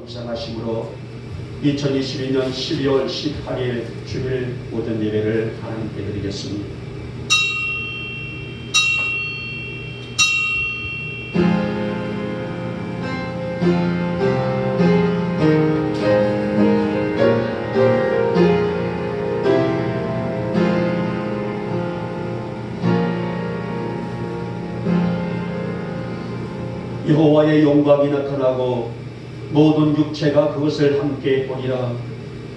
입상하심으로 2022년 12월 18일 주일 오전 예배를 하나님께 드리겠습니다. 여호와의 영광이 나타나고 모든 육체가 그것을 함께 보리라.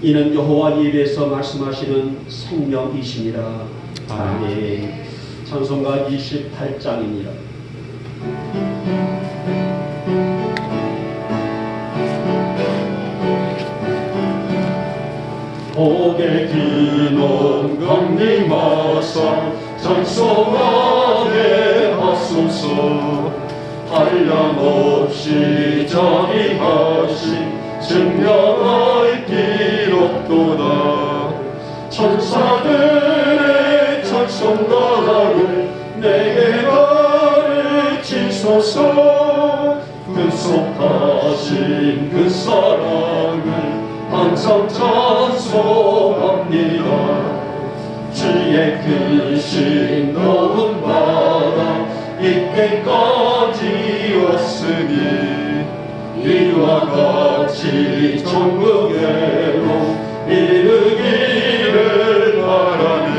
이는 여호와 입에서 말씀하시는 생명이시니라. 아멘. 찬송가 28장입니다. 복의 기름 강림하사 찬송하게 하소서. 한량없이 자비하신 증명할 길 없도다. 천사들의 찬송가를 내게 가르치소서. 근속하신 그 사랑을 항상 찬송합니다. 주의 크신 높은 바다 이때까지 왔으니 이와 같이 천국에로 이르기를 바라네.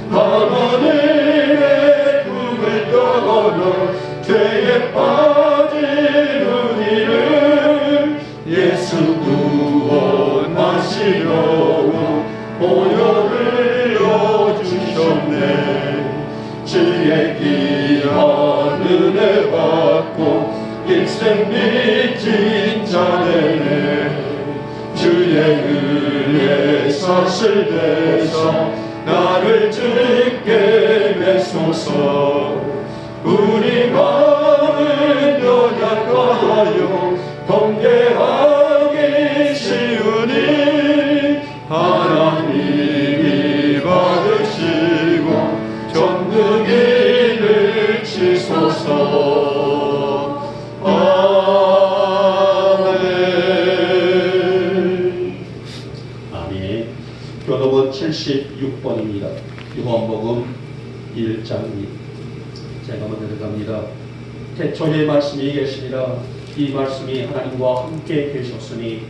하나님의 품을 떠나 죄에 빠진 우리를 예수 구원하시려고 보혈을 주셨네. 주의 귀한 은혜 받고 일생 빚진 자네네. 주의 은혜 사슬 대사 나를 주께 매소서. 우리 마음은 연약하여 범죄하기 쉬우니 하나님이 받으시고 전능이를 치소서. 아멘. 아멘. 교독은 76번입니다. 요한복음 1장입니다. 제가 먼저 들어갑니다. 태초에 말씀이 계시니라. 이 말씀이 하나님과 함께 계셨으니 이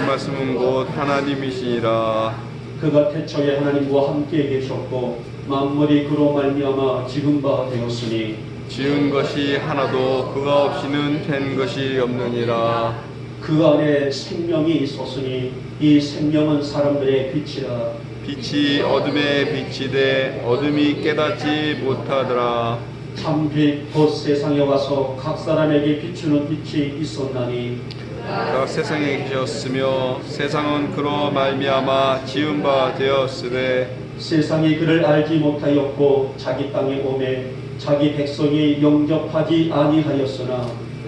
말씀은 곧 하나님이시니라. 그가 태초에 하나님과 함께 계셨고 만물이 그로 말미암아 지은 바 되었으니 지은 것이 하나도 그가 없이는 된 것이 없느니라. 그 안에 생명이 있었으니 이 생명은 사람들의 빛이라. 빛이 어둠에 비치되 어둠이 깨닫지 못하더라. 참빛 곧 세상에 와서 각 사람에게 비추는 빛이 있었나니 그가 세상에 계셨으며 세상은 그로 말미암아 지은 바 되었으되 세상이 그를 알지 못하였고 자기 땅에 오매 자기 백성이 영접하지 아니하였으나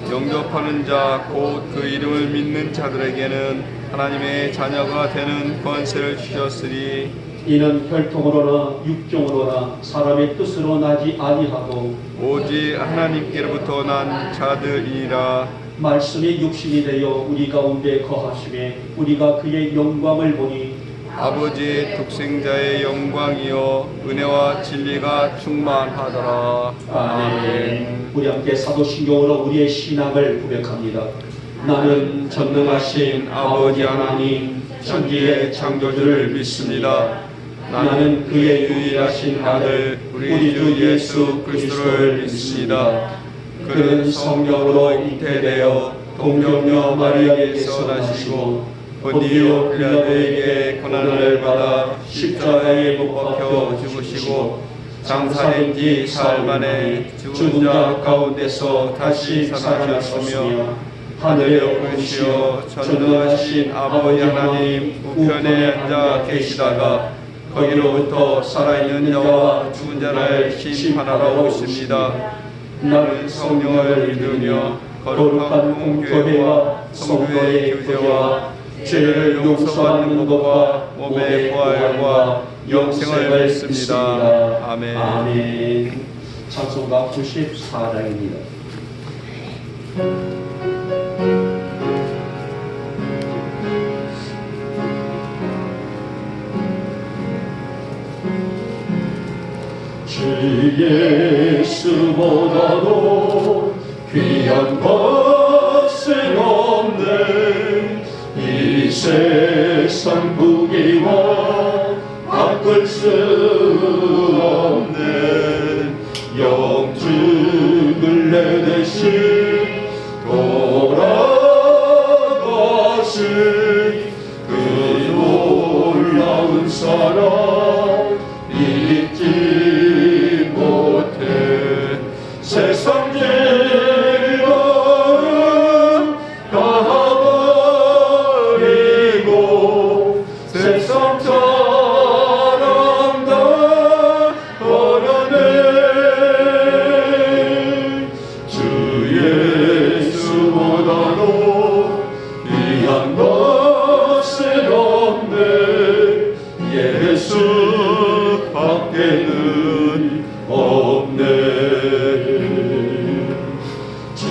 영접하는 자 곧 그 이름을 믿는 자들에게는 하나님의 자녀가 되는 권세를 주셨으니 이는 혈통으로나 육종으로나 사람의 뜻으로 나지 아니하고 오직 하나님께로부터 난 자들이라. 말씀이 육신이 되어 우리 가운데 거하심에 우리가 그의 영광을 보니 아버지의 독생자의 영광이요 은혜와 진리가 충만하더라. 아멘. 우리 함께 사도신경으로 우리의 신앙을 고백합니다. 나는 전능하신 아버지 하나님 천지의 창조주를 믿습니다. 나는 그의 유일하신 아들 우리 주 예수 그리스도를 믿습니다. 그는 성령으로 잉태되어 동정녀 마리아에게서 나시고 본디오 빌라도에게 고난을 받아 십자가에 못 박혀 죽으시고 장사된 지 사흘 만에 죽은 자 가운데서 다시 살아나셨으며 하늘에 오르시어 전능하신 아버지 하나님 우편에 앉아 계시다가 거기로부터 살아있는 자와 죽은 자를 심판하러 오십니다. 나는 성령을 믿으며 거룩한 공교회와 성도의 교제와 죄를 용서받는 것과 몸의 부활과 영생을 믿습니다. 아멘. 아멘. 찬송가 94장입니다. 예수보다도 귀한 것은 없네. 이 세상 부귀와 바꿀 수 없네. 영주를 내 대신 돌아가신 그 놀라운 사랑 잊지 못해. 세상 즐거움 가버리고 세상 사랑 다 버려내. 주 예수보다도 귀한 것은 없네. 예수 밖에는 없네. 주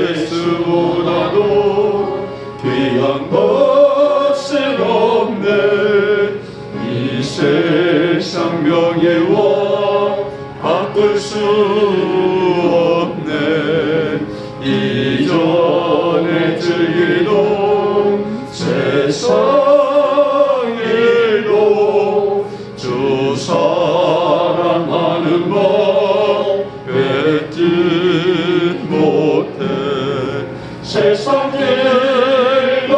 예수보다도 귀한 것은 없네. 이 세상 명예와 바꿀 수 없네. 이전에 즐기던 세상 일도 주 사랑하는 법 뺏지 못해. 세상 즐거움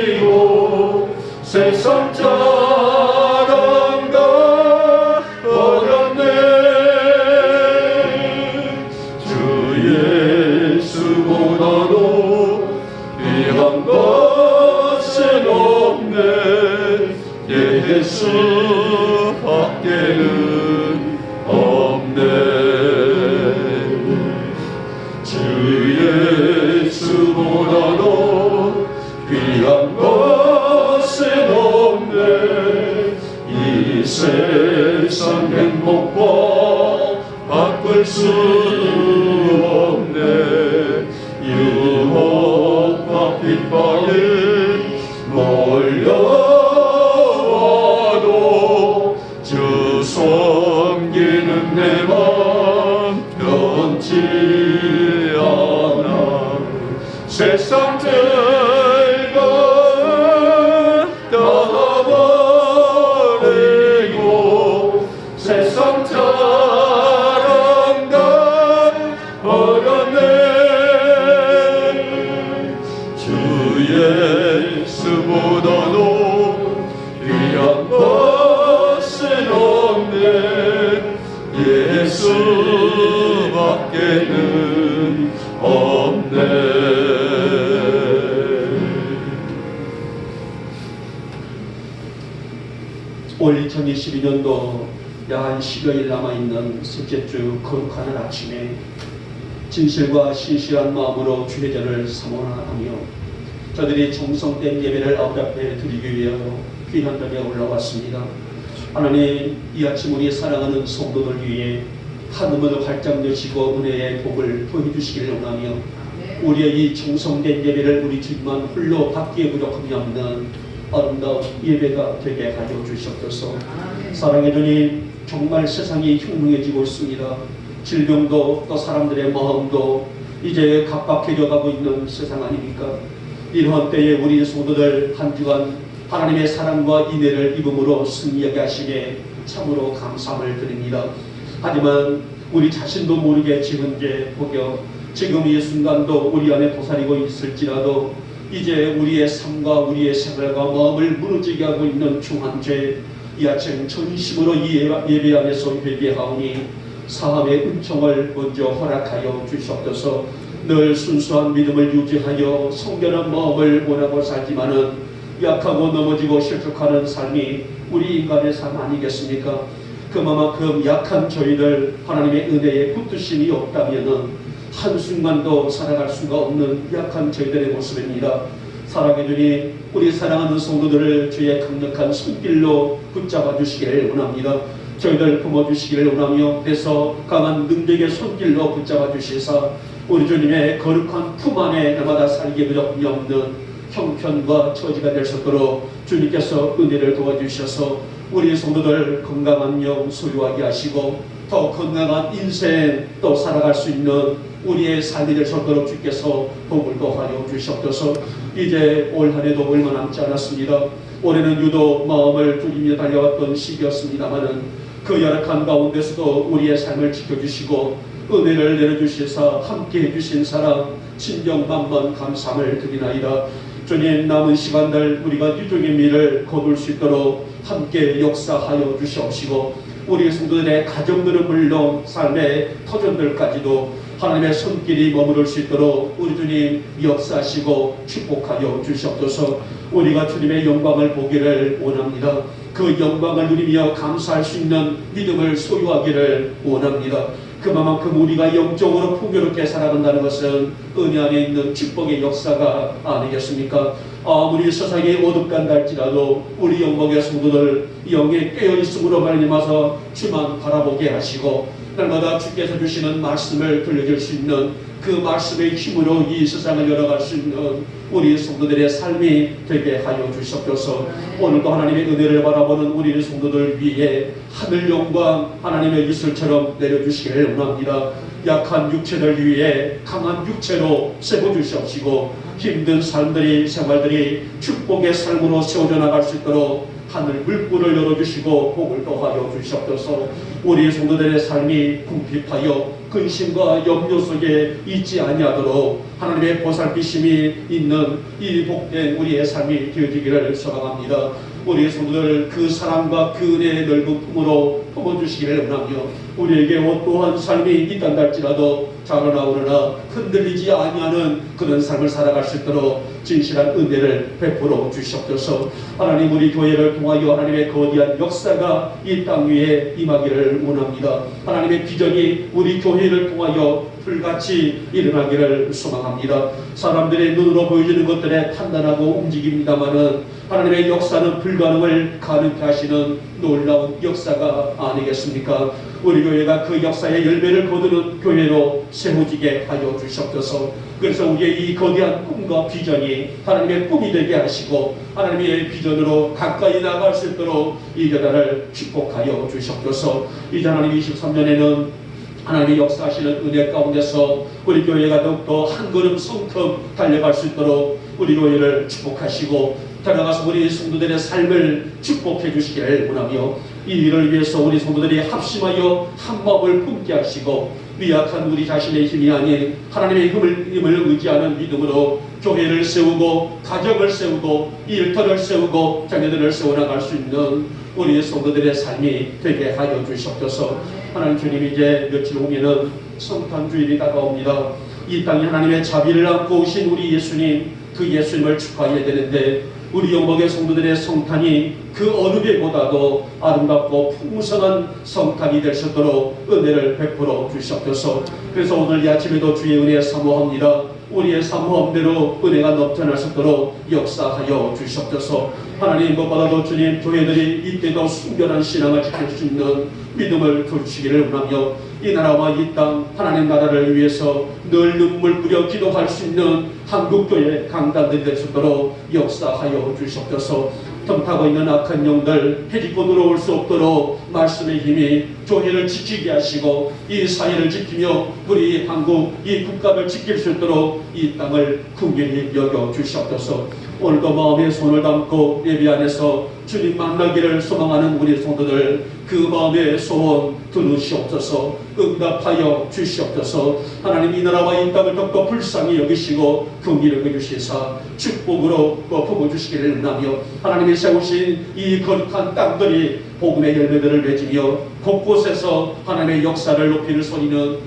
가버리고 세상 자랑 다 버렸네. 주 예수보다도 귀한 것은 없네. 예수 밖에는 없네. 주 예수보다도 귀한 것은 없네. 이 세상 행복과 바꿀 수 없네. 유혹과 핍박에 몰려와도 주 섬기는 내 맘 변치 않아. 세상 즐거움 다 버리고 세상 자랑 다 버렸네. 주 예수보다도 귀한 것은 없네. 예수 밖에는 없네. 올 2022년도 약 10여일 남아있는 셋째 주 거룩하는 아침에 진실과 신실한 마음으로 주례전을 사모하며 저들이 정성된 예배를 아버지 앞에 드리기 위하여 귀한 자리에 올라왔습니다. 하나님, 이 아침 우리 사랑하는 성도들 위해 하늘문을 활짝 여시고 은혜의 복을 더해 주시기를 원하며 우리의 이 정성된 예배를 우리 주님만 홀로 받기에 부족함이 없는 아름다운 예배가 되게 하여 주시옵소서. 사랑의 주님, 정말 세상이 흉흉해지고 있습니다. 질병도 또 사람들의 마음도 이제 각박해져 가고 있는 세상 아닙니까? 이러한 때에 우리 성도들 한 주간 하나님의 사랑과 인애를 입음으로 승리하게 하시기에 참으로 감사함을 드립니다. 하지만 우리 자신도 모르게 지금 혹여 지금 이 순간도 우리 안에 도사리고 있을지라도 이제 우리의 삶과 우리의 생활과 마음을 무너지게 하고 있는 중한 죄, 이 아침 전심으로 이 예배 안에서 회개하오니 사함의 은총을 먼저 허락하여 주시옵소서. 늘 순수한 믿음을 유지하여 성결한 마음을 원하고 살지만은 약하고 넘어지고 실족하는 삶이 우리 인간의 삶 아니겠습니까? 그만큼 약한 저희들 하나님의 은혜에 붙드심이 없다면은 한순간도 살아갈 수가 없는 약한 저희들의 모습입니다. 사랑해 주님, 우리 사랑하는 성도들을 주의 강력한 손길로 붙잡아 주시기를 원합니다. 저희들 품어주시기를 원하며 그래서 강한 능력의 손길로 붙잡아 주시사 우리 주님의 거룩한 품 안에 날마다 살기에 부족함이 없는 형편과 처지가 될 수 있도록 주님께서 은혜를 도와주셔서 우리 성도들 건강한 영 소유하게 하시고 더 건강한 인생 또 살아갈 수 있는 우리의 삶이 될 수 있도록 주께서 복을 더하여 주시옵소서. 이제 올 한 해도 얼마 남지 않았습니다. 올해는 유독 마음을 졸이며 달려왔던 시기였습니다마는 그 열악한 가운데서도 우리의 삶을 지켜주시고 은혜를 내려주시사 함께 해주신 사랑 진정만만 감사함을 드리나이다. 주님, 남은 시간들 우리가 유종의 미를 거둘 수 있도록 함께 역사하여 주시옵시고 우리 성도들의 가정들은 물론 삶의 터전들까지도 하나님의 손길이 머무를 수 있도록 우리 주님 역사하시고 축복하여 주시옵소서. 우리가 주님의 영광을 보기를 원합니다. 그 영광을 누리며 감사할 수 있는 믿음을 소유하기를 원합니다. 그만큼 우리가 영적으로 풍요롭게 살아간다는 것은 은혜 안에 있는 축복의 역사가 아니겠습니까? 아무리 세상이 어둡간다 할지라도 우리 영광의 성도들 영에 깨어있음으로 말미암아서 주만 바라보게 하시고 날마다 주께서 주시는 말씀을 들려줄 수 있는 그 말씀의 힘으로 이 세상을 열어갈 수 있는 우리 성도들의 삶이 되게 하여 주시옵소서. 오늘도 하나님의 은혜를 바라보는 우리 성도들 위에 하늘 영광 하나님의 이슬처럼 내려주시기를 원합니다. 약한 육체들 위해 강한 육체로 세워주시옵시고 힘든 삶들이 생활들이 축복의 삶으로 세워져 나갈 수 있도록 하늘 물꼬를 열어주시고 복을 더하여 주시옵소서. 우리 성도들의 삶이 궁핍하여 근심과 염려 속에 있지 아니하도록 하나님의 보살피심이 있는 이 복된 우리의 삶이 되어지기를 소망합니다. 우리 성도들 그 사랑과 그 은혜의 넓은 품으로 품어주시기를 원하며 우리에게 어떠한 삶이 있단다 할지라도 자라나 오르나 흔들리지 아니하는 그런 삶을 살아갈 수 있도록 진실한 은혜를 베풀어 주시옵소서. 하나님, 우리 교회를 통하여 하나님의 거대한 역사가 이 땅 위에 임하기를 원합니다. 하나님의 비전이 우리 교회를 통하여 불같이 일어나기를 소망합니다. 사람들의 눈으로 보여지는 것들에 판단하고 움직입니다마는 하나님의 역사는 불가능을 가능케 하시는 놀라운 역사가 아니겠습니까? 우리 교회가 그 역사의 열매를 거두는 교회로 세워지게 하여 주시옵소서. 그래서 우리의 이 거대한 꿈과 비전이 하나님의 꿈이 되게 하시고 하나님의 비전으로 가까이 나갈 수 있도록 이 계단을 축복하여 주시옵소서. 이제 하나님 23년에는 하나님의 역사하시는 은혜 가운데서 우리 교회가 더욱더 한 걸음 성큼 달려갈 수 있도록 우리 교회를 축복하시고 달려가서 우리 성도들의 삶을 축복해 주시기를 원하며 이 일을 위해서 우리 성도들이 합심하여 한 마음을 품게 하시고 미약한 우리 자신의 힘이 아닌 하나님의 힘을 의지하는 믿음으로 교회를 세우고 가정을 세우고 일터를 세우고 자녀들을 세워나갈 수 있는 우리 성도들의 삶이 되게 하여 주시옵소서. 하나님 주님, 이제 며칠 후에는 성탄주일이 다가옵니다. 이 땅에 하나님의 자비를 안고 오신 우리 예수님, 그 예수님을 축하해야 되는데 우리 영광의 성도들의 성탄이 그 어느 배보다도 아름답고 풍성한 성탄이 될 수 있도록 은혜를 베풀어 주시옵소서. 그래서 오늘 이 아침에도 주의 은혜 사모합니다. 우리의 사모함대로 은혜가 넘쳐날 수 있도록 역사하여 주시옵소서. 하나님, 무엇보다도 주님, 교회들이 이때도 순결한 신앙을 지킬 수 있는 믿음을 주시기를 원하며 이 나라와 이 땅 하나님 나라를 위해서 늘 눈물 뿌려 기도할 수 있는 한국교회 강단들이 될 수 있도록 역사하여 주시옵소서. 틈타고 있는 악한 영들 해집고 들어올 수 없도록 말씀의 힘이 교회를 지키게 하시고 이 사회를 지키며 우리 한국 이 국가를 지킬 수 있도록 이 땅을 긍휼히 여겨 주시옵소서. 오늘도 마음에 손을 담고 예배 안에서 주님 만나기를 소망하는 우리 성도들 그 마음의 소원 들으시옵소서. 응답하여 주시옵소서. 하나님, 이 나라와 이 땅을 더욱더 불쌍히 여기시고 긍휼히 여기시사 축복으로 부어주시기를 원하며 하나님이 세우신 이 거룩한 땅들이 복음의 열매들을 맺으며 곳곳에서 하나님의 역사를 높이는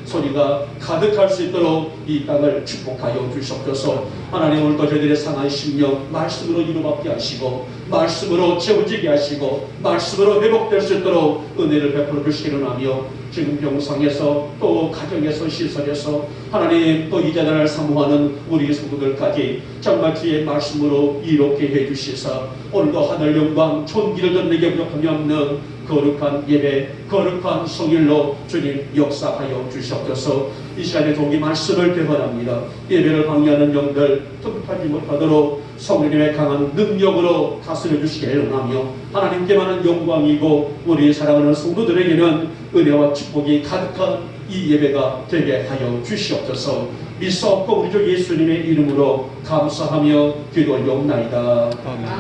소리가 가득할 수 있도록 이 땅을 축복하여 주시옵소서. 하나님, 오늘도 저희들의 상한 심령 말씀으로 이루받게 하시고 말씀으로 채워지게 하시고 말씀으로 회복될 수 있도록 은혜를 베풀어 주시기를 하며 지금 병상에서 또 가정에서 시설에서 하나님 또 이 자단을 사모하는 우리 성도들까지 정말 주의 말씀으로 이롭게 해주시사 오늘도 하늘 영광 존귀를 드리게 부족함이 없는 거룩한 예배 거룩한 성일로 주님 역사하여 주시옵소서. 이 시간에 종이 말씀을 대언합니다. 예배를 방해하는 영들 틈타지 못하도록 성령님의 강한 능력으로 다스려 주시기를 원하며 하나님께만은 영광이고 우리 사랑하는 성도들에게는 은혜와 축복이 가득한 이 예배가 되게 하여 주시옵소서. 믿사옵고 우리 주 예수님의 이름으로 감사하며 기도하옵나이다.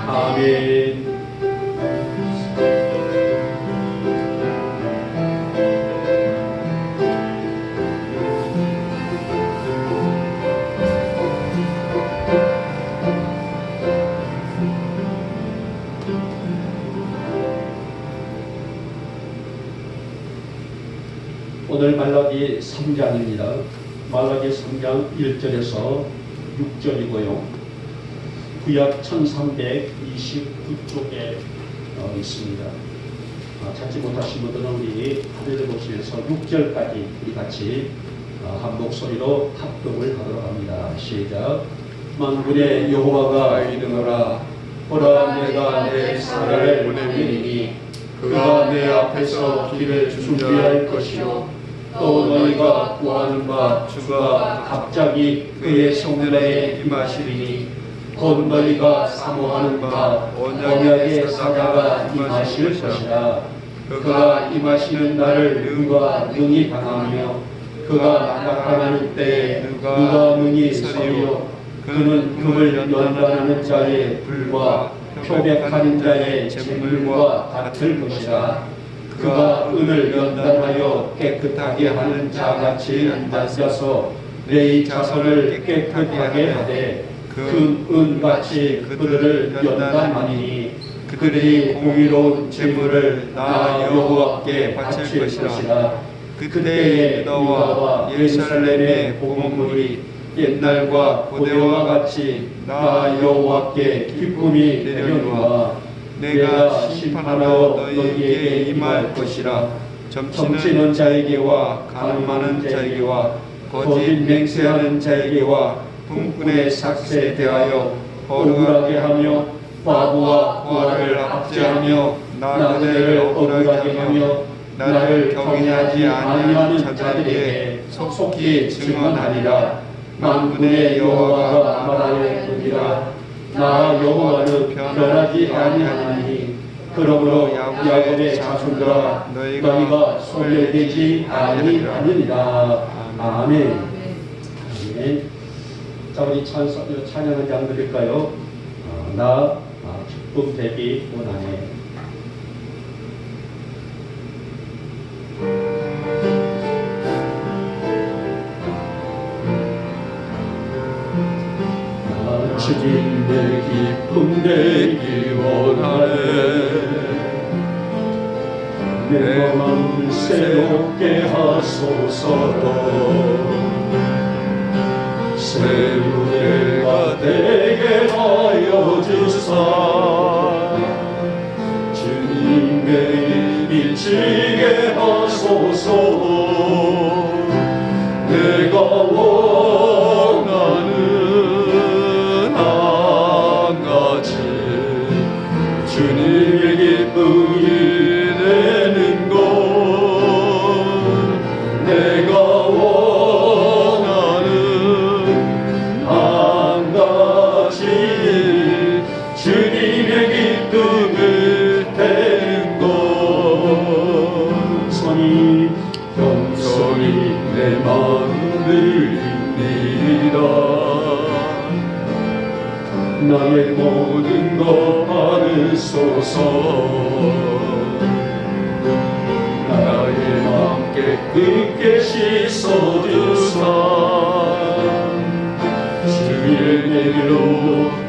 아멘. 오늘 말라기 3장입니다. 말라기 3장 1절에서 6절이고요. 구약 1329쪽에 있습니다. 찾지 못하신 분들은 우리 하늘을 보시면서 6절까지 우리 같이 한 목소리로 합독을 하도록 합니다. 시작. 만군의 여호와가 이르노라. 보라, 내가 내 사자를 보내리니 그가 내 앞에서 길을 준비할 것이요 또 너희가 구하는 바 주가 갑자기 그의 성전에 임하시리니 곧 너희가 사모하는 바 언약의 사자가 임하실 것이라. 그가 임하시는 날을 누가 능히 당하며 그가 나타나는 때에 누가 능히 서리요. 그는 금을 연단하는 자의 불과 표백하는 자의 재물과 같을 것이라. 그가 은을 연단하여 깨끗하게 하는 자같이 앉아서 내 자손을 깨끗하게 하되 그 은같이 그들을 연단하니 그들이 공의로운 재물을 나 여호와께 바칠 것이라. 그때에 유다와 예루살렘의 보물이 옛날과 고대와 같이 나 여호와께 기쁨이 되려니와 내가 심판하러 너희에게 임할 것이라. 점치는 자에게와 가늠하는 자에게와 거짓 맹세하는 자에게와 분꾼의 삭세에 대하여 억울하게 하며 과부와 고아를 압제하며 나 그대를 억울하게 하며 나를 경외하지 아니하는 자들에게 속히 증언하리라. 만군의 여호와가 말하였느니라. 나 여호와는 변하지 아니하나니 그러므로 야곱의 자손들아 너희가 소멸되지 아니하느니라. 아멘. 아멘. 자, 우리 찬양한 장 드릴까요? 나 기쁨 되기 원하네. 주님 내 기쁨 되기 원하네. 내 마음을 새롭게 하소서. 새 무대가 되게 하여 주사. 주님의 미치게 하소서. 내가 원하는 주님의 기쁨이 되는 것. 내가 원하는 한 가지 주님의 기쁨이 되는 것. 겸손히 내 마음을 입니다. 나의 모든 것 받으소서. 나의 맘 깨끗게 씻어주사. 주의 길로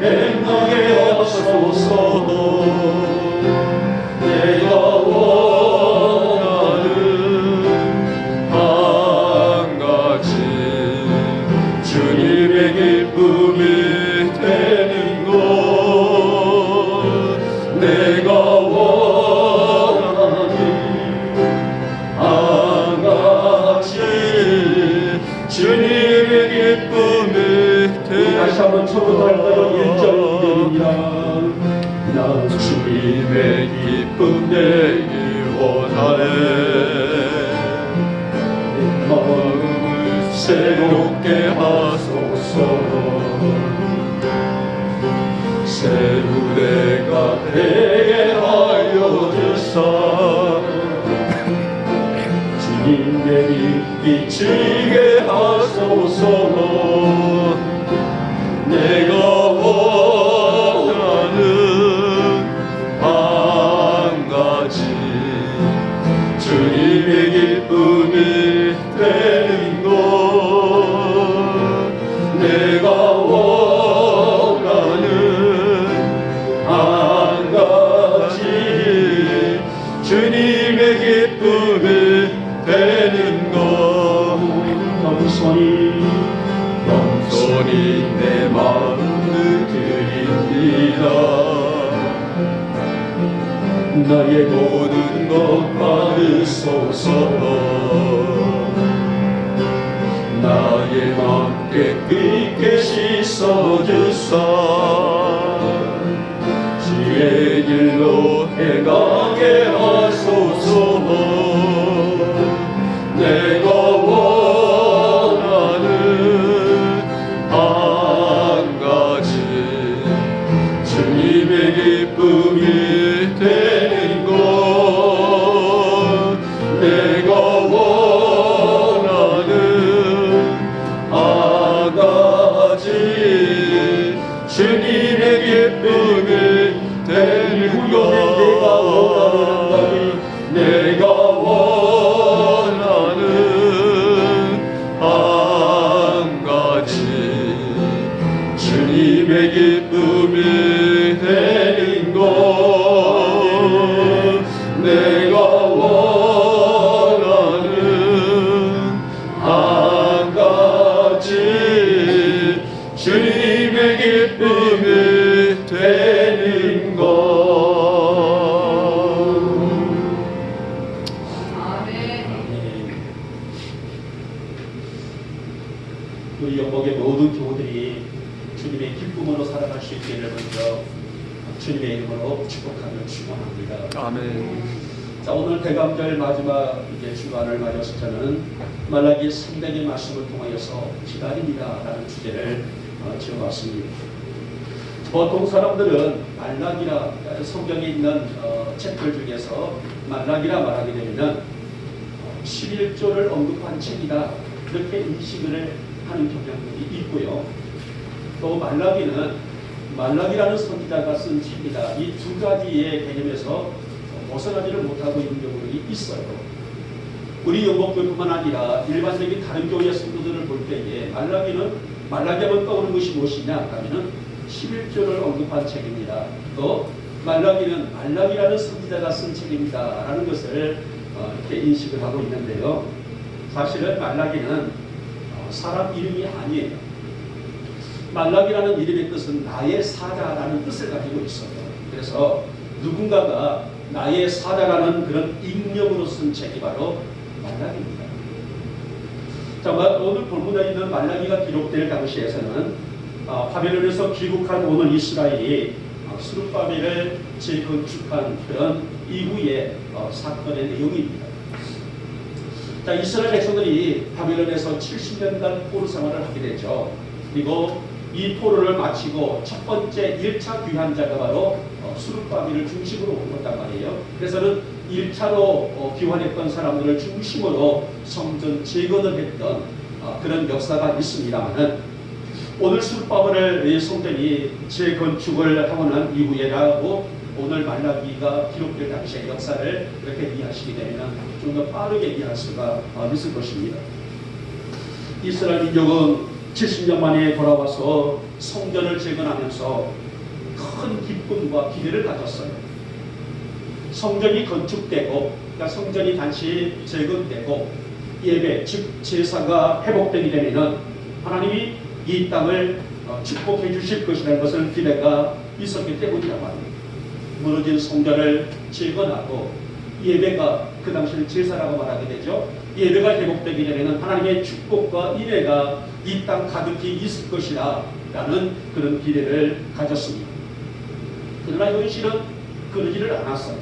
행하게 하소서. 내가 원하는 한 가지 주님의 기쁨이 되는 것. 내가 원하는 한 가지 주님의 기쁨이 되는 것. 다시 한번 처음부터 할까요? 1절 2절입니다. 나 주님의 기쁨 되기 원하네. 내 마음을 새롭게 하소서. 세우대가 되게 하여 주사 주님의 빛 비치게 하소서. 내가 원하는 한 가지 주님의 기쁨이 되는 것. 내가 원하는 한 가지 주님의 기쁨이 되는 것. 겸손히 내 마음을 드립니다. 나의 모든 것 받으소서. 나의 맘 깨끗게 씻어주사 지혜의 길로 행하게 하소서. 내가 원하는 한 가지 주님의 기쁨이 되는 것. 내가 원하는 한 가지 주님의 기쁨이 되는 것. 내가 원하는 한 가지 주님의 기쁨이 되는 것. 내가 원하는 한 가지 주님의 기쁨이 되는 것. 우리 영목의 모든 교우들이 주님의 기쁨으로 살아갈 수 있기를 먼저 주님의 이름으로 축복하며 축원합니다. 아멘. 자, 오늘 대감절 마지막 이제 주간을 맞아서 저는 말라기 3장의 말씀을 통하여서 기다립니다라는 주제를 지어봤습니다. 보통 사람들은 말라기라 성경에 있는 책들 중에서 말라기라 말하게 되면 11조를 언급한 책이다 이렇게 인식을 하는 경향들이 있고요. 또 말라기라는 선지자가 쓴 책이다. 이 두 가지의 개념에서 벗어나지를 못하고 있는 경우들이 있어요. 우리 영목교회뿐만 아니라 일반적인 다른 교회 성도들을 볼 때에 말라기하면 떠오르는 것이 무엇이냐 하면은 11조를 언급한 책입니다. 또 말라기라는 선지자가 쓴 책입니다 라는 것을 이렇게 인식을 하고 있는데요. 사실은 말라기는 사람 이름이 아니에요. 말라기라는 이름의 뜻은 나의 사자라는 뜻을 가지고 있어요. 그래서 누군가가 나의 사자라는 그런 익명으로 쓴 책이 바로 말라기입니다. 자, 오늘 본문에 있는 말라기가 기록될 당시에서는 바벨론에서 귀국한 오늘 이스라엘이 스룹바벨을 재건축한 그런 이후의 사건의 내용입니다. 자, 이스라엘 백성들이 바벨론에서 70년간 포로 생활을 하게 되죠. 그리고 이 포로를 마치고 첫 번째 1차 귀환자가 바로 스룹바벨을 중심으로 온 것단 말이에요. 그래서는 1차로 귀환했던 사람들을 중심으로 성전 재건을 했던 그런 역사가 있습니다만은 오늘 스룹바벨의 성전이 재건축을 하고 난 이후에라고 오늘 말라기가 기록될 당시의 역사를 이렇게 이해하시게 되면 좀 더 빠르게 이해할 수가 있을 것입니다. 이스라엘 민족은 70년 만에 돌아와서 성전을 재건하면서 큰 기쁨과 기대를 가졌어요. 성전이 건축되고, 그러니까 성전이 다시 재건되고 예배, 즉 제사가 회복되게 되면 하나님이 이 땅을 축복해 주실 것이라는 것을 기대가 있었기 때문이라고 합니다. 무너진 성전을 재건하고 예배가 그 당시는 제사라고 말하게 되죠. 예배가 회복되게 되면 하나님의 축복과 인애가 이 땅 가득히 있을 것이라 라는 그런 기대를 가졌습니다. 그러나 현실은 그러지를 않았어요.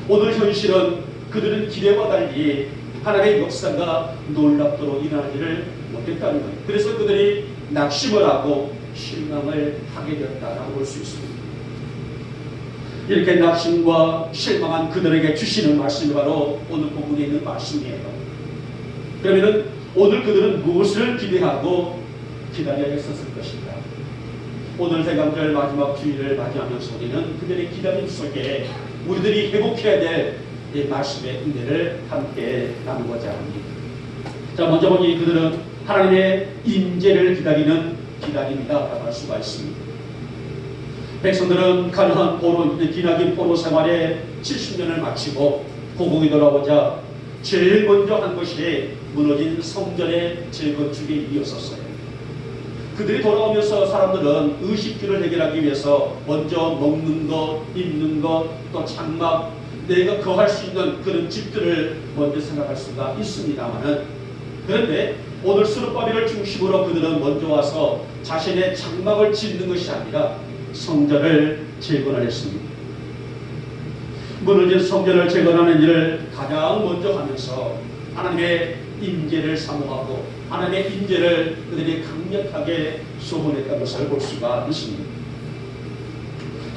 오늘 현실은 그들은 기대와 달리 하나님의 역사가 놀랍도록 일어나지를 못했다는 거예요. 그래서 그들이 낙심을 하고 실망을 하게 되었다라고 볼 수 있습니다. 이렇게 낙심과 실망한 그들에게 주시는 말씀이 바로 오늘 본문에 있는 말씀이에요. 그러면 오늘 그들은 무엇을 기대하고 기다려야 했었을 것인가? 오늘 대강절 마지막 주일을 맞이하면서 우리는 그들의 기다림 속에 우리들이 회복해야 될 이 말씀의 은혜를 함께 나누고자 합니다. 자, 먼저 보니 그들은 하나님의 임재를 기다리는 기다림이다라고 할 수가 있습니다. 백성들은 가나안 포로, 기나긴 포로 생활에 70년을 마치고 고국에 돌아오자 제일 먼저 한 것이 무너진 성전의 재건축의 일이었었어요. 그들이 돌아오면서 사람들은 의식주를 해결하기 위해서 먼저 먹는 것, 입는 것, 또 장막, 내가 거할 수 있는 그런 집들을 먼저 생각할 수가 있습니다만은, 그런데 오늘 스룹바벨을 중심으로 그들은 먼저 와서 자신의 장막을 짓는 것이 아니라 성전을 재건을 했습니다. 무너진 성전을 재건하는 일을 가장 먼저 하면서 하나님의 임재를 사모하고 하나님의 임재를 그들이 강력하게 소원했다는 것을 볼 수가 있습니다.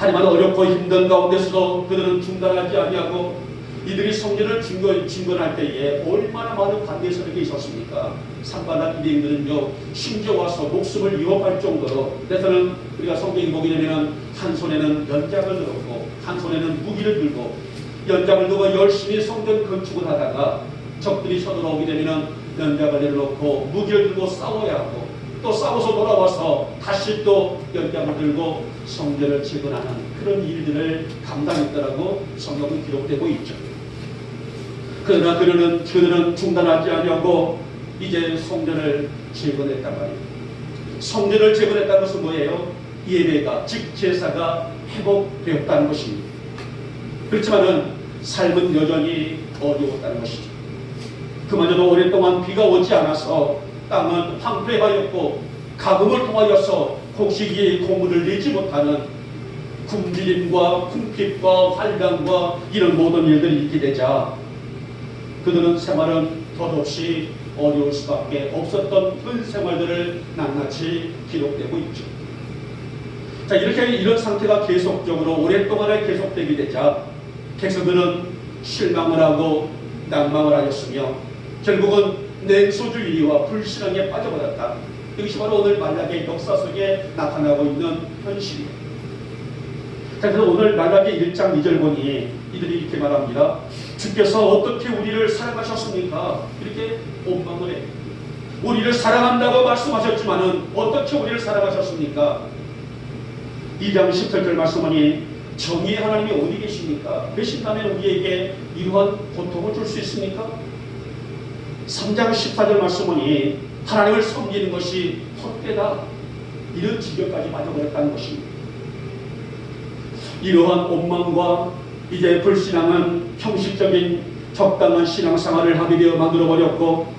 하지만 어렵고 힘든 가운데서도 그들은 중단하지 아니하고 이들이 성전을 중건할 때에 얼마나 많은 반대 세력이 있었습니까? 산발락 유대인들은요, 심지어 와서 목숨을 위협할 정도로, 그래서는 우리가 성경에 보게 되면 한 손에는 연장을 들었고 한 손에는 무기를 들고 연장을 들고 열심히 성전 건축을 하다가 적들이 쳐들어오게 되면 연장을 내려놓고 무기를 들고 싸워야 하고 또 싸워서 돌아와서 다시 또 연장을 들고 성전을 재건하는 그런 일들을 감당했다라고 성경은 기록되고 있죠. 그러나 그들은 중단하지 아니하고 이제 성전을 재건했단 말이에요. 성전을 재건했다는 것은 뭐예요? 예배가, 즉 제사가 회복되었다는 것입니다. 그렇지만은 삶은 여전히 어려웠다는 것이죠. 그마저도 오랫동안 비가 오지 않아서 땅은 황폐하였고 가뭄을 통하여서 곡식이 고물을 내지 못하는 굶주림과 궁핍과 환난과 이런 모든 일들이 있게 되자 그들은 생활은 덧없이 어려울 수밖에 없었던 그 생활들을 낱낱이 기록되고 있죠. 자, 이렇게 이런 상태가 계속적으로 오랫동안 계속되게 되자 백성들은 실망을 하고 낭망을 하였으며 결국은 냉소주의와 불신앙에 빠져버렸다. 이것이 바로 오늘 말라기의 역사 속에 나타나고 있는 현실이에요. 자, 그래서 오늘 말라기 1장 2절 보니 이들이 이렇게 말합니다. 주께서 어떻게 우리를 사랑하셨습니까? 이렇게 원망을 해요. 우리를 사랑한다고 말씀하셨지만은 어떻게 우리를 사랑하셨습니까? 2장 17절 말씀하니 정의의 하나님이 어디 계십니까? 계신다면 우리에게 이러한 고통을 줄 수 있습니까? 3장 14절 말씀하니 하나님을 섬기는 것이 헛되다. 이런 지경까지 맞아버렸다는 것입니다. 이러한 원망과 이제 불신앙은 형식적인 적당한 신앙생활을 하게 되어 만들어버렸고,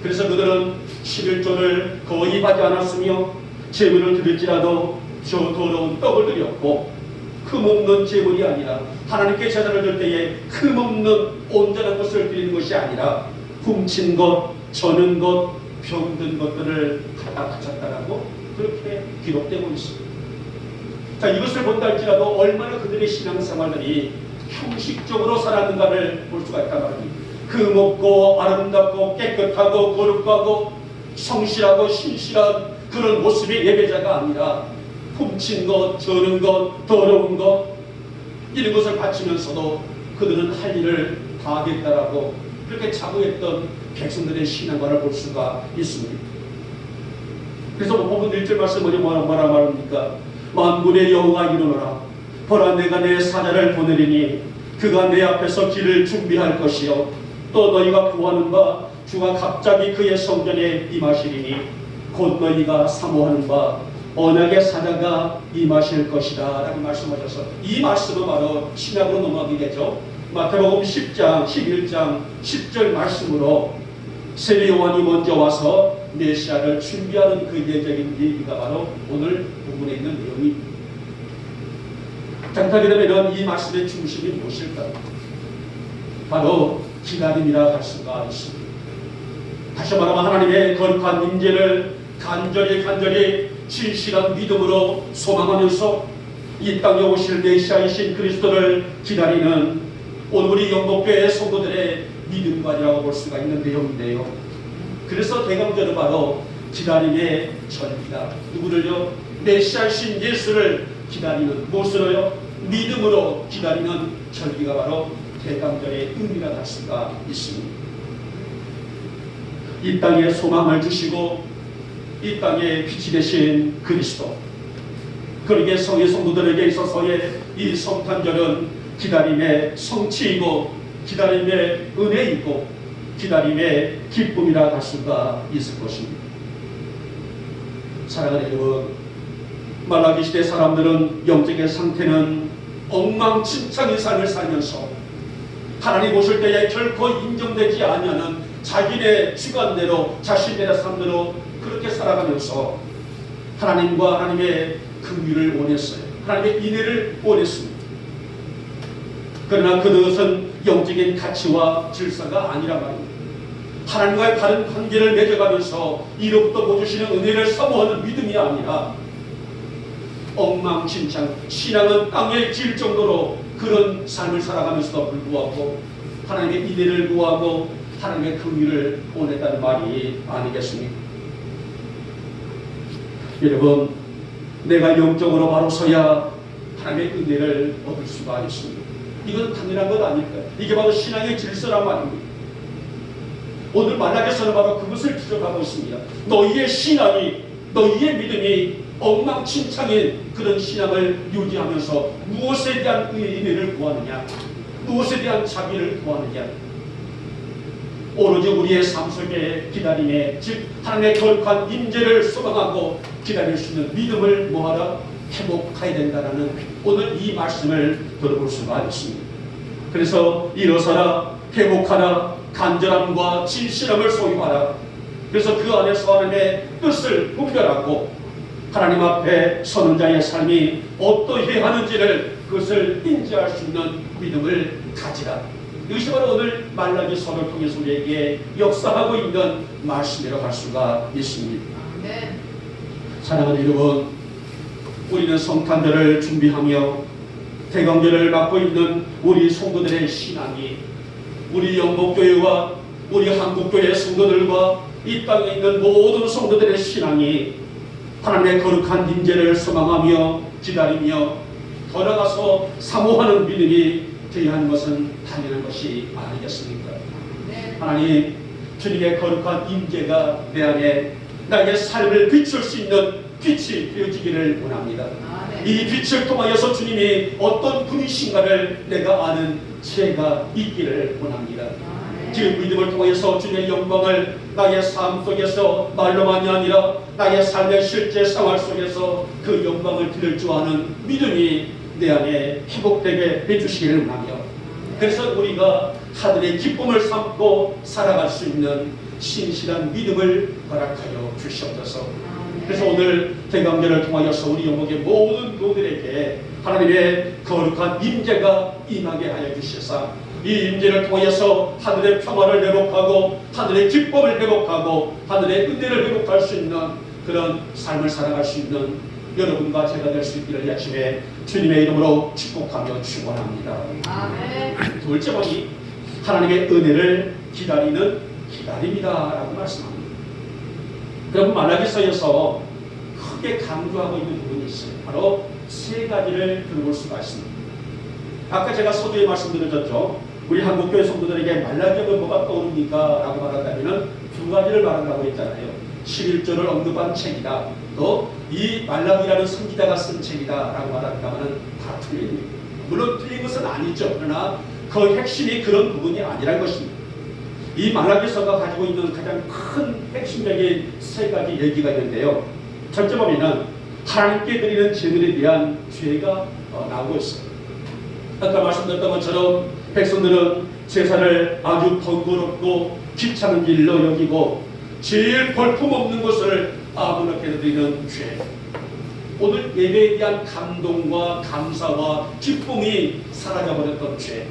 그래서 그들은 11조를 거의 하지 않았으며 제물을 드릴지라도 저 더러운 떡을 드렸고, 흠없는 제물이 아니라 하나님께 제단을 줄 때에 흠없는 온전한 것을 드리는 것이 아니라 훔친 것, 저는 것, 병든 것들을 갖다 바쳤다라고 그렇게 기록되고 있습니다. 자, 이것을 본다 할지라도 얼마나 그들의 신앙생활들이 형식적으로 살았는가를 볼 수가 있단 말입니다. 흠없고 아름답고 깨끗하고 거룩하고 성실하고 신실한 그런 모습의 예배자가 아니라 훔친 것, 저는 것, 더러운 것 이런 것을 바치면서도 그들은 할 일을 다 하겠다라고 그렇게 자부했던 백성들의 신앙관을 볼 수가 있습니다. 그래서 본문 1절 말씀 뭐라 말합니까? 만군의 여호와가 이르노라. 보라, 내가 내 사자를 보내리니 그가 내 앞에서 길을 준비할 것이요 또 너희가 구하는 바 주가 갑자기 그의 성전에 임하시리니 곧 너희가 사모하는 바 언약의 사자가 임하실 것이다 라고 말씀하셔서 이 말씀은 바로 신약으로 넘어가게 되죠. 마태복음 10장 11장 10절 말씀으로 세례 요한이 먼저 와서 메시아를 준비하는 그 예적인 얘기가 바로 오늘 부분에 있는 내용입니다. 그렇게 되면 이 말씀의 중심이 무엇일까요? 바로 기다림이라 할 수가 있습니다. 다시 말하면 하나님의 거룩한 임재를 간절히 진실한 믿음으로 소망하면서 이 땅에 오실 메시아이신 그리스도를 기다리는 오늘 우리 영복교회 성도들의 믿음관이라고 볼 수가 있는 내용인데요. 그래서 대강절은 바로 기다림의 절기다. 누구를요? 메시아이신 예수를 기다리는 무엇으로요? 믿음으로 기다리는 절기가 바로 대강절의 의미가 될 수가 있습니다. 이 땅에 소망을 주시고 이 땅에 빛이 되신 그리스도, 그러기에 성의 성도들에게 있어서의 이 성탄절은 기다림의 성취이고 기다림의 은혜이고 기다림의 기쁨이라 할 수가 있을 것입니다. 사랑하는 여러분, 말라기 시대 사람들은 영적인 상태는 엉망진창의 삶을 살면서 하나님 오실 때에 결코 인정되지 아니하는 자기네 주관대로 자신들의 삶대로 그렇게 살아가면서 하나님과 하나님의 긍휼을 원했어요. 하나님의 인애를 원했습니다. 그러나 그것은 영적인 가치와 질서가 아니란 말입니다. 하나님과의 바른 관계를 맺어가면서 이로부터 보여주시는 은혜를 사모하는 믿음이 아니라 엉망진창, 신앙은 땅에 질 정도로 그런 삶을 살아가면서도 불구하고 하나님의 인애를 구하고 하나님의 긍휼을 원했다는 말이 아니겠습니까? 여러분, 내가 영적으로 바로 서야 하나님의 은혜를 얻을 수가 있습니다. 이건 당연한 것 아닐까요? 이게 바로 신앙의 질서란 말입니다. 오늘 말라기서는 바로 그것을 지적하고 있습니다. 너희의 신앙이, 너희의 믿음이 엉망진창인 그런 신앙을 유지하면서 무엇에 대한 은혜를 구하느냐, 무엇에 대한 자비를 구하느냐, 오로지 우리의 삶 속에 기다림에, 즉 하나님의 거룩한 임재를 소망하고 기다릴 수 있는 믿음을 뭐하라? 회복해야 된다는 오늘 이 말씀을 들어볼 수가 있습니다. 그래서 일어서라, 회복하라, 간절함과 진실함을 소유하라. 그래서 그 안에서 하나님의 뜻을 분별하고 하나님 앞에 서는 자의 삶이 어떠해야 하는지를 그것을 인지할 수 있는 믿음을 가지라. 이것이 바로 오늘 말라기서를 통해서 우리에게 역사하고 있는 말씀이라고 할 수가 있습니다. 네. 사랑하는 여러분, 우리는 성탄절을 준비하며 대강절을 맞고 있는 우리 성도들의 신앙이 우리 영복교회와 우리 한국교회 성도들과 이 땅에 있는 모든 성도들의 신앙이 하나님의 거룩한 임재를 소망하며 기다리며 더 나아가서 사모하는 믿음이 되어야 하는 것은 당연한 것이 아니겠습니까? 네. 하나님, 주님의 거룩한 임재가 내 안에 나의 삶을 비출 수 있는 빛이 되어지기를 원합니다. 네. 이 빛을 통하여서 주님이 어떤 분이신가를 내가 아는 죄가 있기를 원합니다. 네. 지금 믿음을 통해서 주님의 영광을 나의 삶 속에서 말로만이 아니라 나의 삶의 실제 생활 속에서 그 영광을 드릴 줄 아는 믿음이 내 안에 회복되게 해주시기를 원하며, 그래서 우리가 하늘의 기쁨을 삼고 살아갈 수 있는 신실한 믿음을 허락하여 주시옵소서. 그래서 오늘 대강절을 통하여서 우리 영목의 모든 교우들에게 하나님의 거룩한 임재가 임하게 하여 주시사 이 임재를 통하여서 하늘의 평화를 회복하고 하늘의 기쁨을 회복하고 하늘의 은혜를 회복할 수 있는 그런 삶을 살아갈 수 있는 여러분과 제가 될 수 있기를 아침에 주님의 이름으로 축복하며 축원합니다. 아멘. 둘째 번이 하나님의 은혜를 기다리는 기다림이다라고 말씀합니다. 그럼 말라기서에서 크게 강조하고 있는 부분이 있어요. 바로 세 가지를 들어볼 수가 있습니다. 아까 제가 서두에 말씀드렸죠. 우리 한국교회 성도들에게 말라기하면 뭐가 떠오릅니까? 라고 말한다면 두 가지를 말한다고 했잖아요. 11조를 언급한 책이다. 또 이 말라기라는 선지자가 쓴 책이다 라고 말한다면 다 틀립니다. 물론 틀린 것은 아니죠. 그러나 그 핵심이 그런 부분이 아니란 것입니다. 이 말라기서가 가지고 있는 가장 큰 핵심적인 세 가지 얘기가 있는데요. 첫째 보면은 하나님께 드리는 제물에 대한 죄가 나오고 있어요. 아까 말씀드렸던 것처럼 백성들은 제사를 아주 번거롭고 귀찮은 일로 여기고 제일 볼품없는 것을 아무렇게나 드리는 죄. 오늘 예배에 대한 감동과 감사와 기쁨이 사라져버렸던 죄.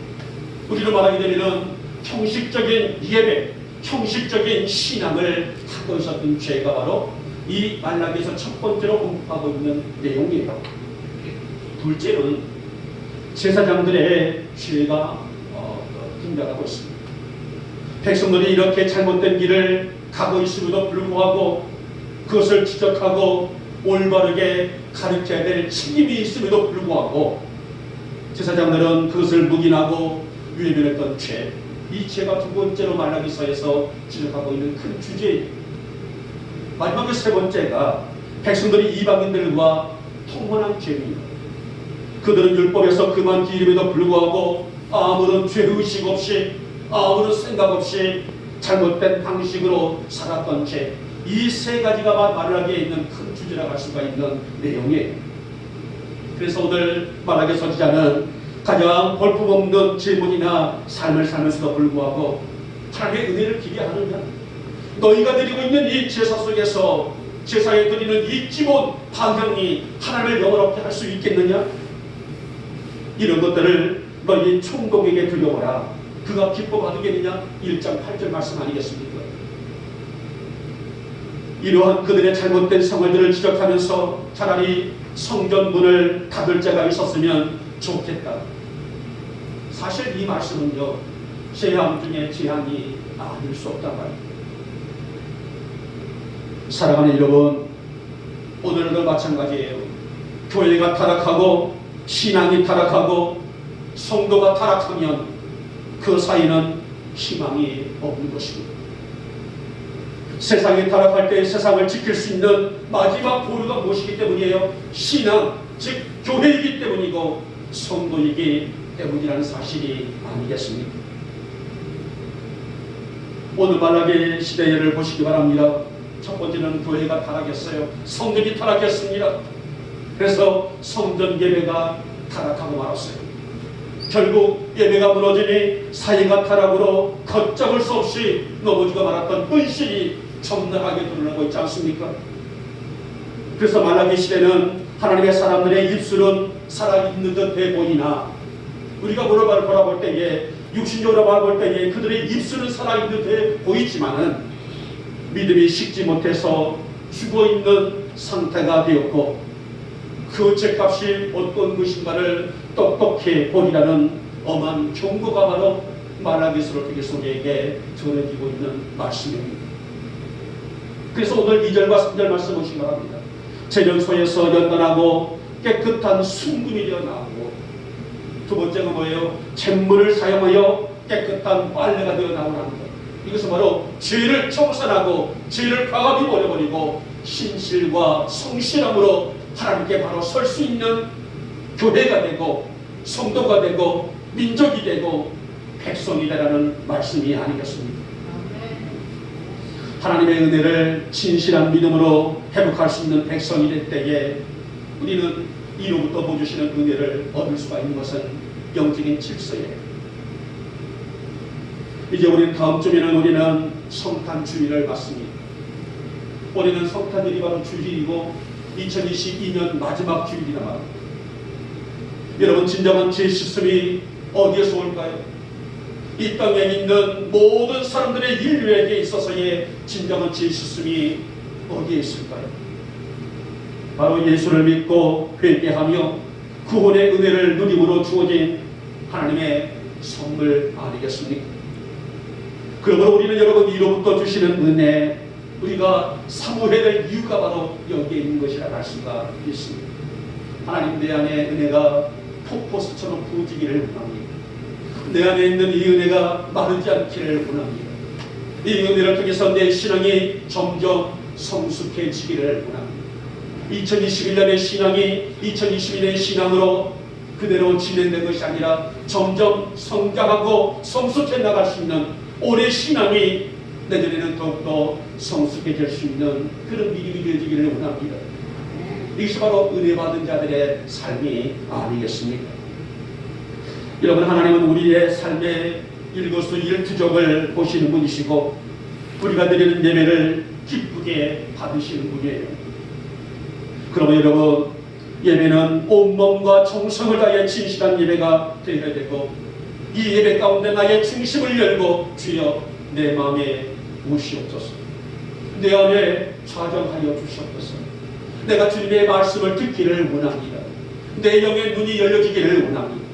우리로 말하게 되면 형식적인 예배, 형식적인 신앙을 하고 있었던 죄가 바로 이 말라기에서 첫 번째로 언급하고 있는 내용이에요. 둘째는 제사장들의 죄가 등장하고 있습니다. 백성들이 이렇게 잘못된 길을 가고 있음에도 불구하고 그것을 지적하고 올바르게 가르쳐야 될 책임이 있음에도 불구하고 제사장들은 그것을 묵인하고 외면했던 죄, 이 죄가 두 번째로 말라기서에서 지적하고 있는 큰 주제입니다. 마지막에 세 번째가 백성들이 이방인들과 통혼한 죄입니다. 그들은 율법에서 그만 기름에도 불구하고 아무런 죄의식 없이 아무런 생각 없이 잘못된 방식으로 살았던 죄, 이 세 가지가 말라기에 있는 큰 주제라고 할 수가 있는 내용이에요. 그래서 오늘 말라기 선지자는 가장 볼품없는 질문이나 삶을 살면서도 불구하고 하나님의 은혜를 기대하느냐, 너희가 드리고 있는 이 제사 속에서 제사에 드리는 이 기본 방향이 하나님을 영원롭게 할 수 있겠느냐, 이런 것들을 너희 총독에게 드려보라, 그가 기뻐 받으겠느냐, 1장 8절 말씀 아니겠습니까? 이러한 그들의 잘못된 생활들을 지적하면서 차라리 성전 문을 닫을 자가 있었으면 좋겠다. 사실 이 말씀은요, 재앙 중에 재앙이 아닐 수 없단 말입니다. 사랑하는 여러분, 오늘도 마찬가지예요. 교회가 타락하고 신앙이 타락하고 성도가 타락하면 그 사이는 희망이 없는 것입니다. 세상이 타락할 때 세상을 지킬 수 있는 마지막 보루가 무엇이기 때문이에요? 신앙, 즉 교회이기 때문이고 성도이기 때문이라는 사실이 아니겠습니까? 오늘 말라기 시대를 보시기 바랍니다. 첫 번째는 교회가 타락했어요. 성전이 타락했습니다. 그래서 성전 예배가 타락하고 말았어요. 결국 예배가 무너지니 사이가 타락으로 걷잡을 수 없이 넘어지고 말았던 헌신이 점나하게 드러나고 있지 않습니까? 그래서 말라기 시대는 하나님의 사람들의 입술은 살아있는 듯해 보이나 우리가 물어볼 바라볼 때에 육신적으로 바라볼 때에 그들의 입술은 살아있는 듯해 보이지만은 믿음이 식지 못해서 죽어있는 상태가 되었고 그 죄값이 어떤 것인가를 똑똑히 보리라는 엄한 경고가 바로 말라기서 교회 속에게 전해지고 있는 말씀입니다. 그래서 오늘 2절과 3절 말씀 보시기 바랍니다. 제전소에서 연단하고 깨끗한 순금이 되어 나오고, 두 번째가 뭐예요? 잿물을 사용하여 깨끗한 빨래가 되어 나오라는 것. 이것은 바로 죄를 청산하고 죄를 과감히 버려버리고 신실과 성실함으로 하나님께 바로 설 수 있는 교회가 되고 성도가 되고 민족이 되고 백성이 되라는 말씀이 아니겠습니까? 하나님의 은혜를 진실한 믿음으로 회복할 수 있는 백성이 될 때에 우리는 이로부터 보여주시는 은혜를 얻을 수가 있는 것은 영적인 질서예요. 이제 우리는 다음 주에는 우리는 성탄 주일을 맞습니다. 올해는 성탄일이 바로 주일이고 2022년 마지막 주일이라 말합니다. 여러분, 진정한 죄 씻음이 어디에서 올까요? 이 땅에 있는 모든 사람들의 인류에게 있어서의 진정한 죄 씻음이 어디에 있을까요? 바로 예수를 믿고 회개하며 구원의 은혜를 누림으로 주어진 하나님의 선물 아니겠습니까? 그러므로 우리는 여러분 이로부터 주시는 은혜, 우리가 사모해야 될 이유가 바로 여기에 있는 것이라 할 수가 있습니다. 하나님, 내 안에 은혜가 폭포수처럼 부어지기를 원합니다. 내 안에 있는 이 은혜가 마르지 않기를 원합니다. 이 은혜를 통해서 내 신앙이 점점 성숙해지기를 원합니다. 2021년의 신앙이 2022년의 신앙으로 그대로 진행된 것이 아니라 점점 성장하고 성숙해 나갈 수 있는 올해 신앙이 내년에는 더욱더 성숙해질 수 있는 그런 믿음이 되어지기를 원합니다. 이것이 바로 은혜 받은 자들의 삶이 아니겠습니까? 여러분, 하나님은 우리의 삶의 일거수일투족을 보시는 분이시고 우리가 드리는 예배를 기쁘게 받으시는 분이에요. 그러면 여러분, 예배는 온몸과 정성을 다해 진실한 예배가 되어야 되고 이 예배 가운데 나의 중심을 열고 주여 내 마음에 오시옵소서, 내 안에 좌정하여 주시옵소서. 내가 주님의 말씀을 듣기를 원합니다. 내 영의 눈이 열려지기를 원합니다.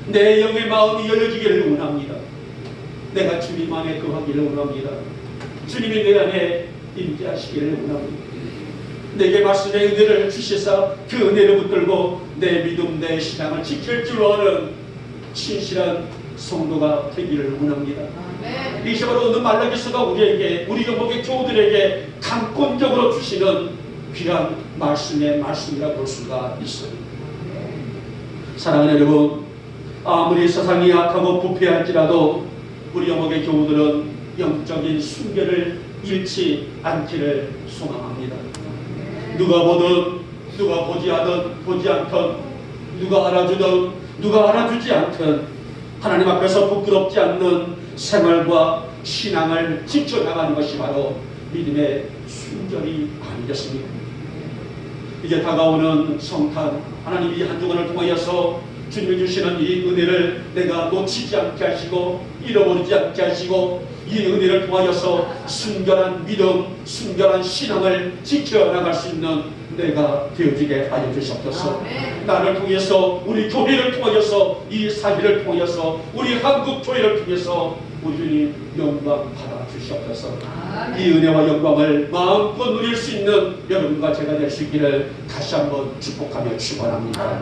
내 영의 마음이 열려지기를 원합니다. 내가 주님 안에 거하기를 원합니다. 주님이 내 안에 임재하시기를 원합니다. 내게 말씀의 은혜를 주시사 그 은혜를 붙들고 내 믿음, 내 신앙을 지킬 줄 아는 신실한 성도가 되기를 원합니다. 이 시간으로 오늘 말라기서가 우리에게, 우리 영목의 교우들에게 강권적으로 주시는 귀한 말씀의 말씀이라 볼 수가 있어요. 사랑하는 여러분, 아무리 세상이 약하고 부패할지라도 우리 영목의 교우들은 영적인 순결을 잃지 않기를 소망합니다. 누가 보든 누가 보지 않든 누가 알아주든 누가 알아주지 않든 하나님 앞에서 부끄럽지 않는 생활과 신앙을 지켜나가는 것이 바로 믿음의 순결이 아니겠습니까? 이제 다가오는 성탄, 하나님이 한 주간을 통하여서 주님이 주시는 이 은혜를 내가 놓치지 않게 하시고 잃어버리지 않게 하시고 이 은혜를 통하여서 순결한 믿음, 순결한 신앙을 지켜나갈 수 있는 내가 되어지게 하여 주시옵소서. 나를 통해서, 우리 교회를 통하여서, 이 사회를 통하여서, 우리 한국 교회를 통해서 우리 주님 영광 받아 주시옵소서. 이 은혜와 영광을 마음껏 누릴 수 있는 여러분과 제가 될 수 있기를 다시 한번 축복하며 축원합니다.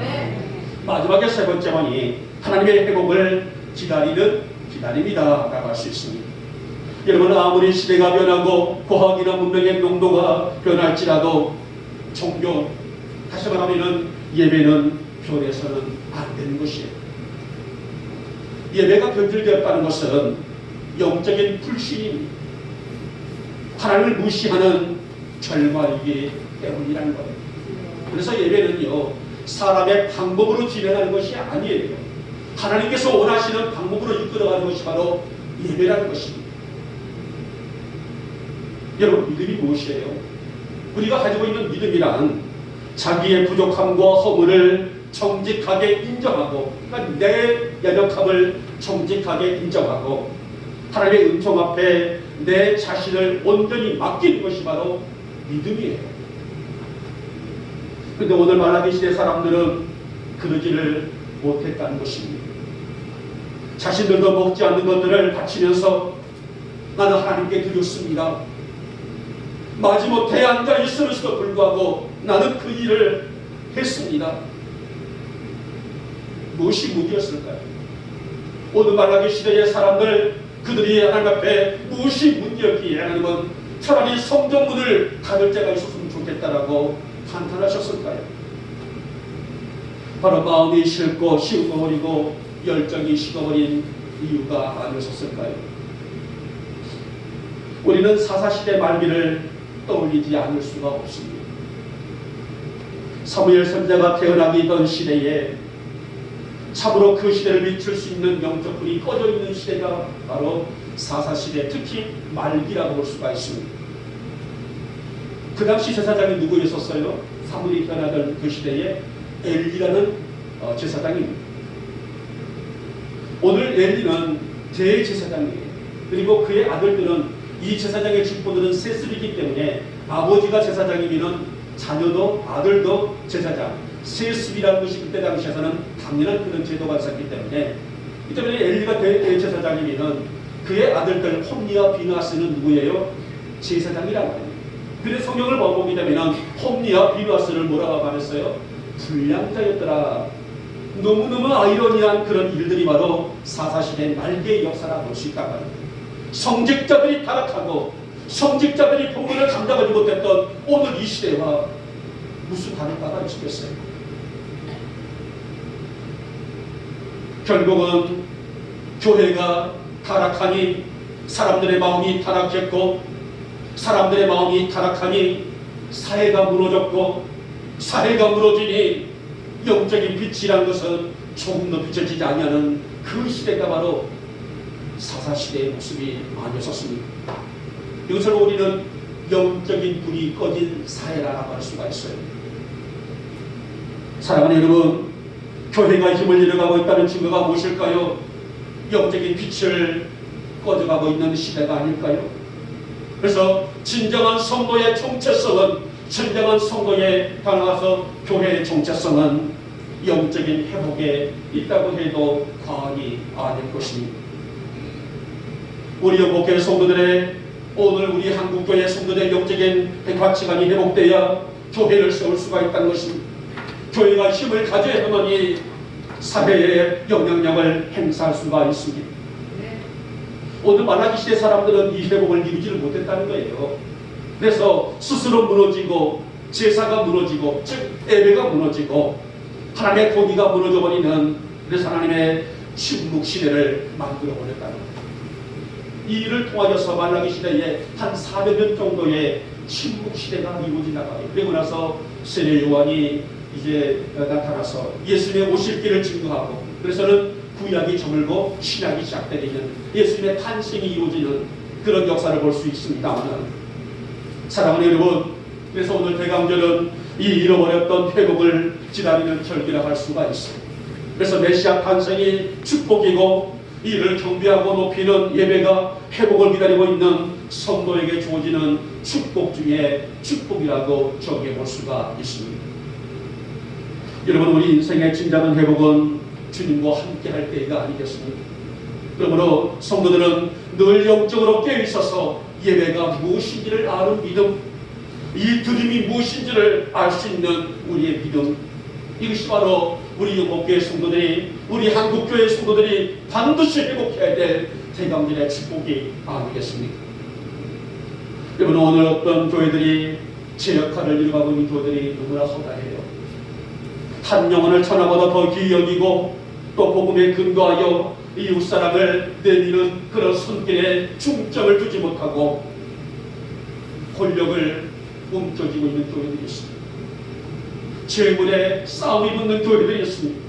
마지막에 세 번째만이 하나님의 회복을 기다리는 기다림이다 라고 할 수 있습니다. 여러분, 아무리 시대가 변하고 과학이나 문명의 농도가 변할지라도 종교, 다시 말하면 예배는 변해서는 안 되는 것이에요. 예배가 변질되었다는 것은 영적인 불신입니다. 하나님을 무시하는 결과이기 때문이라는 거예요. 그래서 예배는요, 사람의 방법으로 진행하는 것이 아니에요. 하나님께서 원하시는 방법으로 이끌어가는 것이 바로 예배라는 것입니다. 여러분, 믿음이 무엇이에요? 우리가 가지고 있는 믿음이란 자기의 부족함과 허물을 정직하게 인정하고, 그러니까 내 연약함을 정직하게 인정하고 하나님의 은총 앞에 내 자신을 온전히 맡기는 것이 바로 믿음이에요. 그런데 오늘 말라기 시대 사람들은 그러지를 못했다는 것입니다. 자신들도 먹지 않는 것들을 바치면서 나는 하나님께 드렸습니다. 마지못해 앉아 있으면서도 불구하고 나는 그 일을 했습니다. 무엇이 문제였을까요? 오늘 말라기 시대의 사람들, 그들이 하나님 앞에 무엇이 문제였기에 하나님은 차라리 성전문을 닫을 자가 있었으면 좋겠다라고 한탄하셨을까요? 바로 마음이 싫고 식어버리고 열정이 식어버린 이유가 아니었을까요? 우리는 사사시대 말기를 떠올리지 않을 수가 없습니다. 사무엘 선지자가 태어나기 전 시대에 참으로 그 시대를 비출 수 있는 영적 불이 꺼져 있는 시대가 바로 사사시대, 특히 말기라고 볼 수가 있습니다. 그 당시 제사장이 누구였었어요? 사무엘이 태어나던 그 시대에 엘리라는 제사장입니다. 오늘 엘리는 대제사장이에요. 그리고 그의 아들들은, 이 제사장의 직분들은 세습이기 때문에 아버지가 제사장이면 자녀도 아들도 제사장, 세습이라는 것이 그때 당시에서는 당연한 그런 제도가 있었기 때문에, 이 때문에 엘리가 대제사장이면 그의 아들들 홈리와 비누아스는 누구예요? 제사장이라고 합니다. 그래서 성경을 보게 되면 홈리와 비누아스를 뭐라고 말했어요? 불량자였더라. 너무너무 아이러니한 그런 일들이 바로 사사시대 말기의 역사라고 볼 수 있다고 합니다. 성직자들이 타락하고 성직자들이 본분을 감당하지 못했던 오늘 이 시대와 무슨 다른 바가 있겠어요? 결국은 교회가 타락하니 사람들의 마음이 타락했고, 사람들의 마음이 타락하니 사회가 무너졌고, 사회가 무너지니 영적인 빛이라는 것은 조금도 비춰지지 아니하는 그 시대가 바로 사사시대의 모습이 아니었습니다. 이것을 우리는 영적인 불이 꺼진 사회라고 할 수가 있어요. 사랑하는 여러분, 교회가 힘을 잃어가고 있다는 증거가 무엇일까요? 영적인 빛을 꺼져가고 있는 시대가 아닐까요? 그래서 진정한 성도의 따라가서 교회의 정체성은 영적인 회복에 있다고 해도 과언이 아닐 것입니다. 우리 영국교회 성도들의 오늘 우리 한국교회 성도들의 영적인 가치관이 회복되어야 교회를 세울 수가 있다는 것입니다. 교회가 힘을 가져야만이 사회에 영향력을 행사할 수가 있습니다. 오늘 말라기 시대 사람들은 이 회복을 이루지를 못했다는 거예요. 그래서 스스로 무너지고 제사가 무너지고 즉 예배가 무너지고 하나님의 권위가 무너져버리는 그래서 하나님의 침묵 시대를 만들어버렸다는 거예요. 이 일을 통하여서 말라기 시대에 한 400년 정도의 침묵 시대가 이루어지다가 그리고 나서 세례 요한이 이제 나타나서 예수님의 오실 길을 증거하고 그래서는 구약이 저물고 신약이 시작되는 예수님의 탄생이 이루어지는 그런 역사를 볼 수 있습니다만 사랑하는 여러분, 그래서 오늘 대강절은 이 잃어버렸던 회복을 기다리는 절기라 할 수가 있습니다. 그래서 메시아 탄생이 축복이고 이를 경배하고 높이는 예배가 회복을 기다리고 있는 성도에게 주어지는 축복 중에 축복이라고 정해 볼 수가 있습니다. 여러분, 우리 인생의 진정한 회복은 주님과 함께 할 때가 아니겠습니까? 그러므로 성도들은 늘 영적으로 깨어있어서 예배가 무엇인지를 아는 믿음, 이 드림이 무엇인지를 알 수 있는 우리의 믿음, 이것이 바로 우리 영국교회 성도들이, 우리 한국교회 성도들이 반드시 회복해야 될 대강절의 축복이 아니겠습니까? 여러분, 오늘 어떤 교회들이 제 역할을 이루어가고 있는 교회들이 너무나 허다해요. 한 영혼을 천하보다 더 귀히 여기고 또 복음에 근거하여 이웃사랑을 내미는 그런 손길에 중점을 두지 못하고 권력을 움켜쥐고 있는 교회들이 있습니다. 재물에 싸움이 붙는 교회들이 있습니다.